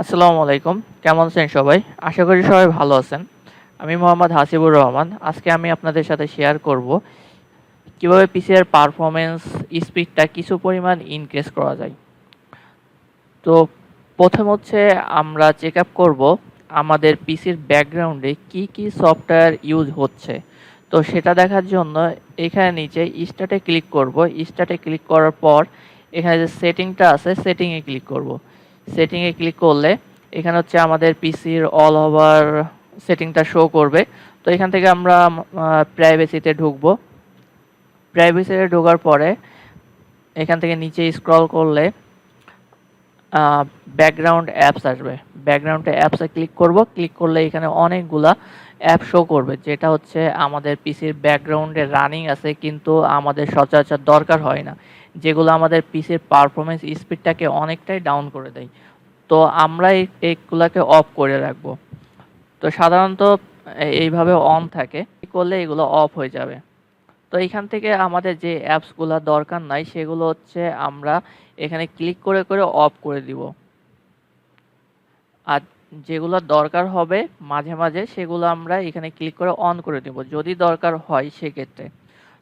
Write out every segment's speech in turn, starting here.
আসসালামু আলাইকুম। কেমন আছেন সবাই? আশা করি সবাই ভালো আছেন। আমি মোহাম্মদ হাসিবুর রহমান। আজকে আমি আপনাদের সাথে শেয়ার করব কিভাবে পিসি এর পারফরম্যান্স স্পিডটা কিছু পরিমাণ ইনক্রিজ করা যায়। তো ১ম হচ্ছে আমরা চেক আপ করব আমাদের পিসির ব্যাকগ্রাউন্ডে কি সফটওয়্যার ইউজ হচ্ছে। তো সেটা দেখার জন্য এখানে নিচে স্টার্টে ক্লিক করব। স্টার্টে ক্লিক করার পর এখানে যে সেটিংটা আছে সেটিংয়ে ক্লিক করব। সেটিংয়ে ক্লিক করলে এখানে হচ্ছে আমাদের পিসির অল ওভার সেটিংটা শো করবে। তো এখান থেকে আমরা প্রাইভেসিতে ঢুকবো। প্রাইভেসিতে ঢোকার পরে এখান থেকে নিচে স্ক্রল করলে ব্যাকগ্রাউন্ড অ্যাপস আসবে। ব্যাকগ্রাউন্ডে অ্যাপসে ক্লিক করব। ক্লিক করলে এখানে অনেকগুলা অ্যাপ শো করবে, যেটা হচ্ছে আমাদের পিসির ব্যাকগ্রাউন্ডে রানিং আছে কিন্তু আমাদের সচরাচর দরকার হয় না, যেগুলো আমাদের পিসির পারফরমেন্স স্পিডটাকে অনেকটাই ডাউন করে দেয়। তো আমরা এইগুলাকে অফ করে রাখবো। তো সাধারণত এইভাবে অন থাকে, করলে এগুলো অফ হয়ে যাবে। তো এখান থেকে আমাদের যে অ্যাপসগুলো দরকার নাই সেগুলো হচ্ছে আমরা এখানে ক্লিক করে অফ করে দিব। আর যেগুলো দরকার হবে মাঝে মাঝে সেগুলো আমরা এখানে ক্লিক করে অন করে দেব যদি দরকার হয় সেক্ষেত্রে।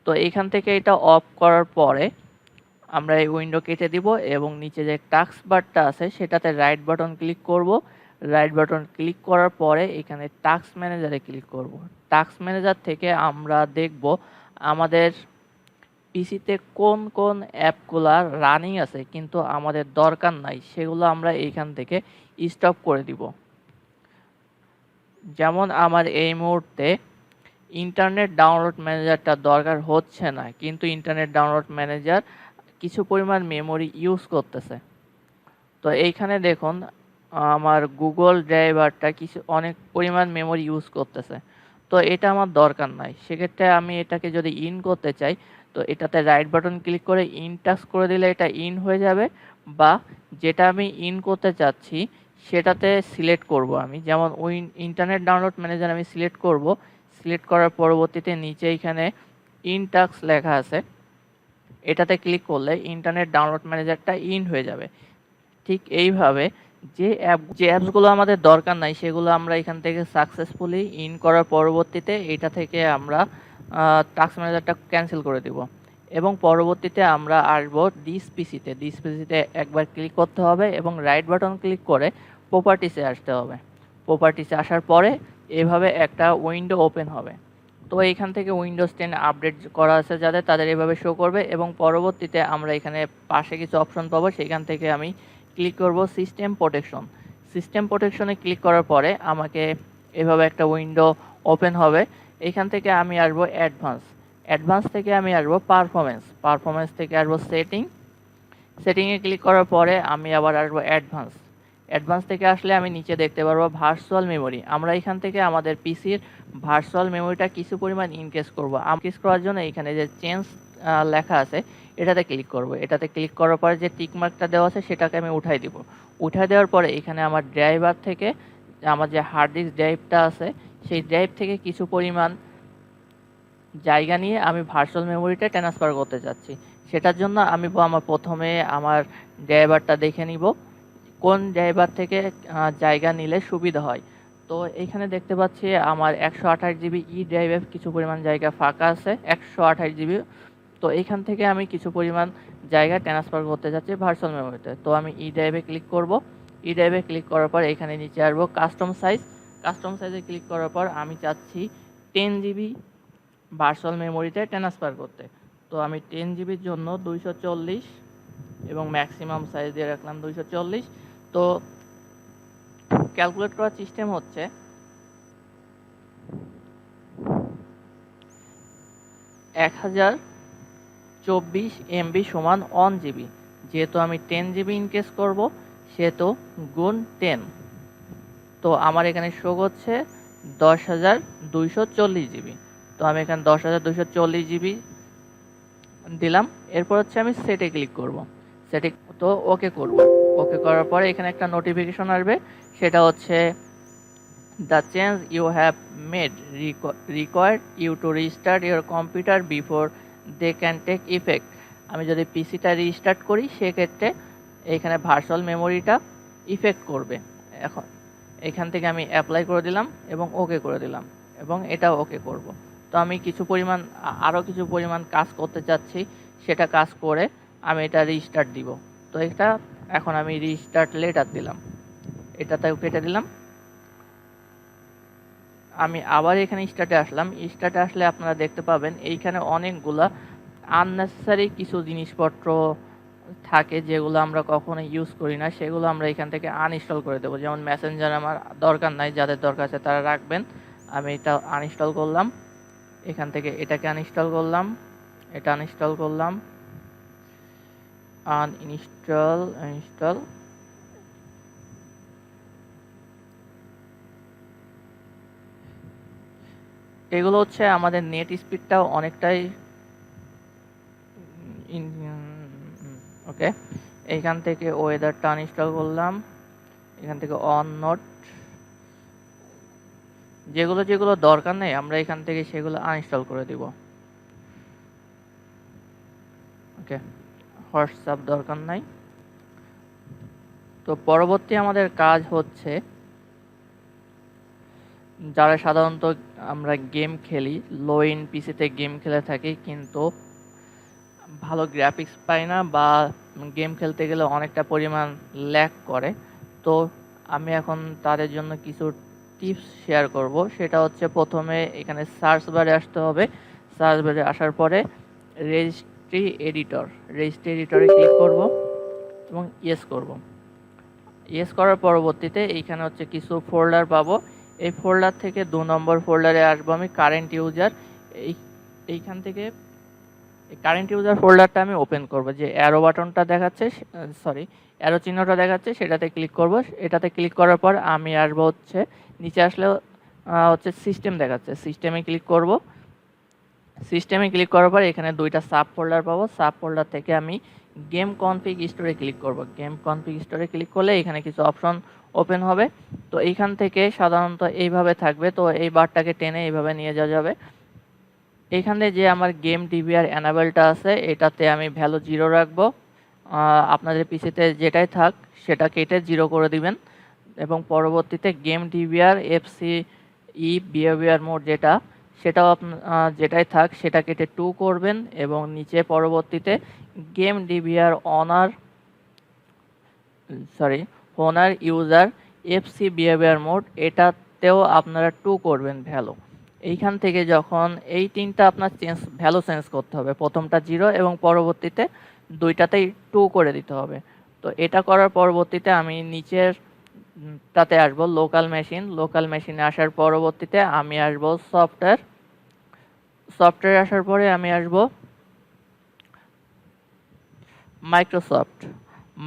তো এখান থেকে এটা অফ করার পরে আমরা এই উইন্ডো কেটে দিব এবং নিচে যে টাস্ক বারটা আছে সেটাতে রাইট বাটন ক্লিক করব। রাইট বাটন ক্লিক করার পরে এখানে টাস্ক ম্যানেজারে ক্লিক করব। টাস্ক ম্যানেজার থেকে আমরা দেখব আমাদের পিসিতে কোন অ্যাপগুলা রানিং আছে কিন্তু আমাদের দরকার নাই, সেগুলো আমরা এইখান থেকে স্টপ করে দিব। যেমন আমার এই মুহূর্তে ইন্টারনেট ডাউনলোড ম্যানেজারটা দরকার হচ্ছে না, কিন্তু ইন্টারনেট ডাউনলোড ম্যানেজার কিছু পরিমাণ মেমোরি ইউজ করতেছে। তো এইখানে দেখুন আমার গুগল ড্রাইভারটা অনেক পরিমাণ মেমোরি ইউজ করতেছে। তো এটা আমার দরকার নাই, সেক্ষেত্রে আমি এটাকে যদি ইন করতে চাই তো এটাতে রাইট বাটন ক্লিক করে ইন টাস্ক করে দিলে এটা ইন হয়ে যাবে, বা যেটা আমি ইন করতে চাচ্ছি সেটাতে সিলেক্ট করব। আমি যেমন ইন্টারনেট ডাউনলোড ম্যানেজার আমি সিলেক্ট করব। সিলেক্ট করার পরবর্তীতে নিচে এখানে ইন টাস্ক লেখা আছে, এটাতে ক্লিক করলে ইন্টারনেট ডাউনলোড ম্যানেজারটা ইন হয়ে যাবে। ঠিক এইভাবে যে অ্যাপসগুলো আমাদের দরকার নাই সেগুলো আমরা এখান থেকে সাকসেসফুলি ইন করার পরবর্তীতে এটা থেকে আমরা টাস্ক ম্যানেজারটা ক্যান্সেল করে দিব এবং পরবর্তীতে আমরা আসবো ডিস পিসিতে একবার ক্লিক করতে হবে এবং রাইট বাটন ক্লিক করে প্রপার্টিসে আসতে হবে। প্রপার্টিসে আসার পরে এভাবে একটা উইন্ডো ওপেন হবে। তো এইখান থেকে উইন্ডোজ 10 আপডেট করা আছে যাদের, তাদের এভাবে শো করবে এবং পরবর্তীতে আমরা এখানে পাশে কিছু অপশন পাবো, সেখান থেকে আমি ক্লিক করব সিস্টেম প্রোটেকশন। সিস্টেম প্রোটেকশনে ক্লিক করার পরে আমাকে এভাবে একটা উইন্ডো ওপেন হবে। এখান থেকে আমি আসবো অ্যাডভান্স থেকে আমি আসবো পারফরমেন্স থেকে আসবো সেটিংয়ে ক্লিক করার পরে আমি আবার আসবো অ্যাডভান্স থেকে আসলে আমি নিচে দেখতে পারবো ভার্চুয়াল মেমোরি। আমরা এখান থেকে আমাদের পিসির ভার্চুয়াল মেমোরিটা কিছু পরিমাণ ইনক্রিজ করবো। ইনক্রিজ করার জন্য এখানে যে চেঞ্জ লেখা আছে এটাতে ক্লিক করব। এটাতে ক্লিক করার পরে যে টিক মার্কটা দেওয়া আছে সেটাকে আমি উঠাই দিব। উঠাই দেওয়ার পরে এখানে আমার ড্রাইভার থেকে আমার যে হার্ড ডিস্ক ড্রাইভটা আছে সেই ড্রাইভ থেকে কিছু পরিমাণ জায়গা নিয়ে আমি ভার্চুয়াল মেমোরিটা ট্রান্সফার করতে চাচ্ছি। সেটার জন্য আমি আমার প্রথমে আমার ড্রাইভারটা দেখে নিব কোন ড্রাইভার থেকে জায়গা নিলে সুবিধা হয়। তো এইখানে দেখতে পাচ্ছি আমার 128 জিবি ই ড্রাইভে কিছু পরিমাণ জায়গা ফাঁকা আছে, 128 জিবি। তো এইখান থেকে আমি কিছু পরিমাণ জায়গা ট্রান্সফার করতে চাচ্ছি ভার্চুয়াল মেমোরিতে। তো আমি ই ড্রাইভে ক্লিক করব। ই ড্রাইভে ক্লিক করার পর এখানে নিচে আসবো কাস্টম সাইজে ক্লিক করার পর আমি চাচ্ছি 10 জিবি ভার্চুয়াল মেমোরিতে ট্রান্সফার করতে। তো আমি 10 জিবির জন্য 240 এবং ম্যাক্সিমাম সাইজ দিয়ে রাখলাম 240। তো ক্যালকুলেট করার সিস্টেম হচ্ছে 1024 MB সমান 1 জিবি। যেহেতু আমি 10 জিবি ইনক্রিজ করব সেহেতু গুণ 10। তো আমার এখানে শো করছে 10,240 জিবি। তো আমি এখানে 10,240 জিবি দিলাম। এরপর হচ্ছে আমি সেটে ক্লিক করব। সেটে তো ওকে করব। ওকে করার পরে এখানে একটা নোটিফিকেশন আসবে, সেটা হচ্ছে the change you have made required you to restart your computer before they can take effect. আমি যদি পিসিটা রিস্টার্ট করি সেক্ষেত্রে এখানে ভার্চুয়াল মেমোরিটা ইফেক্ট করবে এখন এখান থেকে আমি অ্যাপ্লাই করে দিলাম এবং ওকে করে দিলাম এবং এটাও ওকে করব। তো আমি কিছু পরিমাণ আরও কিছু পরিমাণ কাজ করতে চাচ্ছি, সেটা কাজ করে আমি এটা রিস্টার্ট দিব। তো এটা এখন আমি রিস্টার্ট লেটার দিলাম, এটাতেও কেটে দিলাম। আমি আবার এখানে স্টার্টে আসলাম। স্টার্টে আসলে আপনারা দেখতে পাবেন এইখানে অনেকগুলা আননেসেসারি কিছু জিনিসপত্র থাকে যেগুলো আমরা কখনো ইউজ করি না, সেগুলো আমরা এখান থেকে আনইনস্টল করে দেবো। যেমন মেসেঞ্জার আমার দরকার নাই, যাদের দরকার আছে তারা রাখবেন। আমি এটা আনইনস্টল করলাম, এখান থেকে এটাকে আনইনস্টল করলাম, এটা আনইনস্টল করলাম, ইনস্টল। এগুলো হচ্ছে আমাদের নেট স্পিডটাও অনেকটাই ওকে। এইখান থেকে ওয়েদারটা আনইনস্টল করলাম, এখান থেকে অন নোট, যেগুলো যেগুলো দরকার নেই আমরা এখান থেকে সেগুলো আনইনস্টল করে দিব। ওকে, হোয়াটসঅ্যাপ দরকার নাই। তো পরবর্তী আমাদের কাজ হচ্ছে, যারা সাধারণত আমরা গেম খেলি, লো এন্ড পিসিতে গেম খেলে থাকি কিন্তু ভালো গ্রাফিক্স পাই না বা গেম খেলতে গেলে অনেকটা পরিমাণ ল্যাগ করে, তো আমি এখন তাদের জন্য কিছু টিপস শেয়ার করব। সেটা হচ্ছে, প্রথমে এখানে সার্চ বারে আসতে হবে। সার্চ বারে আসার পরে রেজিস্ট্রি এডিটরে ক্লিক করব এবং ইয়েস করব। ইয়েস করার পরবর্তীতে এইখানে হচ্ছে কিছু ফোল্ডার পাবো। এই ফোল্ডার থেকে 2 নম্বর ফোল্ডারে আসবো আমি, কারেন্ট ইউজার। এইখান থেকে এই কারেন্ট ইউজার ফোল্ডারটা আমি ওপেন করব। যে অ্যারো বাটনটা দেখাচ্ছে, অ্যারো চিহ্নটা দেখাচ্ছে, সেটাতে ক্লিক করব। এটাতে ক্লিক করার পর আমি আসবো হচ্ছে নিচে আসলে হচ্ছে সিস্টেম দেখাচ্ছে, সিস্টেমে ক্লিক করব। সিস্টেমে ক্লিক করার পর এখানে 2টা সাব ফোল্ডার পাবো। সাব ফোল্ডার থেকে আমি গেম কনফিগ স্টোরে ক্লিক করব। গেম কনফিগ স্টোরে ক্লিক করলে এখানে কিছু অপশন ওপেন হবে। তো এইখান থেকে সাধারণত এইভাবে থাকবে, তো এই বারটাকে টেনে এইভাবে নিয়ে যাওয়া যাবে। এইখানে যে আমার গেম ডিভিআর অ্যানাবেলটা আছে, এটাতে আমি ভ্যালু 0 রাখবো। আপনাদের পিসিতে যেটাই থাক সেটা কেটে 0 করে দিবেন এবং পরবর্তীতে game DVR FC behaviour mode সেটাও যেটাই থাক সেটা কেটে 2 করবেন এবং নিচে পরবর্তীতে গেম ডিভিআর ওনার ইউজার এফসি বিহেভিয়ার মোড, এটাতেও আপনারা 2 করবেন ভ্যালু। এইখান থেকে যখন এই 3টা আপনার ভ্যালু চেঞ্জ করতে হবে, প্রথমটা 0 এবং পরবর্তীতে 2টাতেই 2 করে দিতে হবে। তো এটা করার পরবর্তীতে আমি নিচের তাতে আসবো লোকাল মেশিনে আসার পরবর্তীতে আমি আসবো সফটওয়্যার আসার পরে আমি আসবো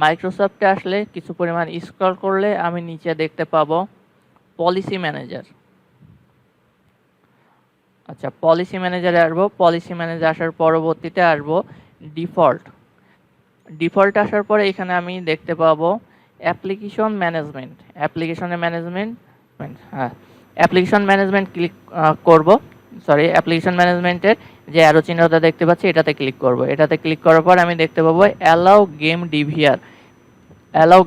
মাইক্রোসফটে আসলে কিছু পরিমাণ স্ক্রল করলে আমি নিচে দেখতে পাবো পলিসি ম্যানেজার। আচ্ছা, পলিসি ম্যানেজারে আসবো। পলিসি ম্যানেজার আসার পরবর্তীতে আসবো ডিফল্ট আসার পরে এখানে আমি দেখতে পাবো অ্যাপ্লিকেশন ম্যানেজমেন্ট ক্লিক করব। অ্যাপ্লিকেশন ম্যানেজমেন্টের যে অ্যারো চিহ্নটা দেখতে পাচ্ছি এটাতে ক্লিক করব। এটাতে ক্লিক করার পর আমি দেখতে পাবো অ্যালাউ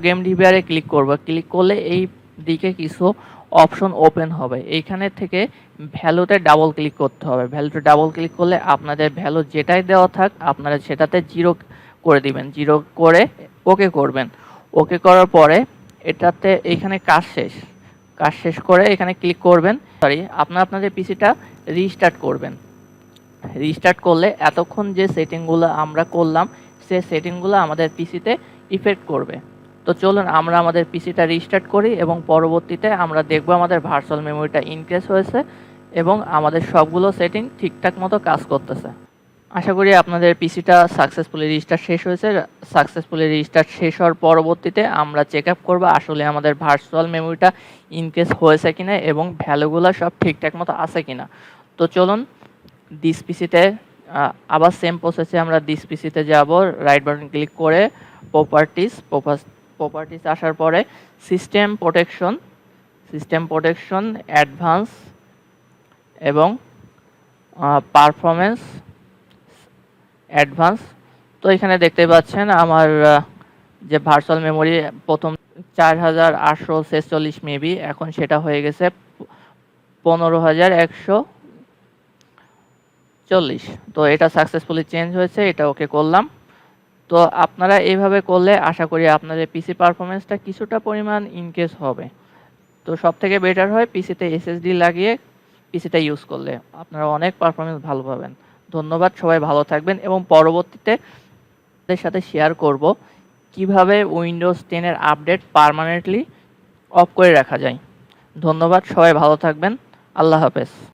গেম ডিভিআরে ক্লিক করব। ক্লিক করলে এই দিকে কিছু অপশন ওপেন হবে। এইখানে থেকে ভ্যালুতে ডাবল ক্লিক করতে হবে। ভ্যালুতে ডাবল ক্লিক করলে আপনাদের ভ্যালু যেটাই দেওয়া থাক আপনারা সেটাতে 0 করে দিবেন। 0 করে ওকে করবেন। ওকে করার পরে এটাতে এইখানে কাজ শেষ করে এখানে ক্লিক করবেন। আপনাদের পিসিটা রিস্টার্ট করবেন। রিস্টার্ট করলে এতক্ষণ যে সেটিংগুলো আমরা করলাম সে সেটিংগুলো আমাদের পিসিতে ইফেক্ট করবে। তো চলুন আমরা আমাদের পিসিটা রিস্টার্ট করি এবং পরবর্তীতে আমরা দেখব আমাদের ভার্চুয়াল মেমোরিটা ইনক্রিজ হয়েছে এবং আমাদের সবগুলো সেটিং ঠিকঠাক মতো কাজ করতেছে। আশা করি আপনাদের পিসিটা সাকসেসফুলি রিস্টার্ট শেষ হয়েছে। সাকসেসফুলি রিস্টার্ট শেষ হওয়ার পরবর্তীতে আমরা চেক আপ করবো আসলে আমাদের ভার্চুয়াল মেমোরিটা ইনক্রিজ হয়েছে কিনা এবং ভ্যালুগুলো সব ঠিকঠাক মতো আছে কিনা। তো চলুন দিস পিসিতে আবার সেম প্রসেসে আমরা দিস পিসিতে যাব। রাইট বাটন ক্লিক করে প্রপার্টিস আসার পরে সিস্টেম প্রোটেকশন অ্যাডভান্স এবং পারফরমেন্স অ্যাডভান্স। তো এখানে দেখতে পাচ্ছেন আমার যে ভার্চুয়াল মেমোরি প্রথম 4846 মেবি, এখন সেটা হয়ে গেছে 15140। তো এটা সাকসেসফুলি চেঞ্জ হয়েছে, এটা ওকে করলাম। তো আপনারা এইভাবে করলে আশা করি আপনাদের পিসি পারফরমেন্সটা কিছুটা পরিমাণ ইনক্রিজ হবে। তো সবথেকে বেটার হয় পিসিতে এসএসডি লাগিয়ে পিসিটা ইউজ করলে আপনারা অনেক পারফরমেন্স ভালো পাবেন। ধন্যবাদ, সবাই ভালো থাকবেন এবং পরবর্তীতে আপনাদের সাথে শেয়ার করব কিভাবে উইন্ডোজ 10 এর আপডেট পার্মানেন্টলি অফ করে রাখা যায়। ধন্যবাদ, সবাই ভালো থাকবেন। আল্লাহ হাফেজ।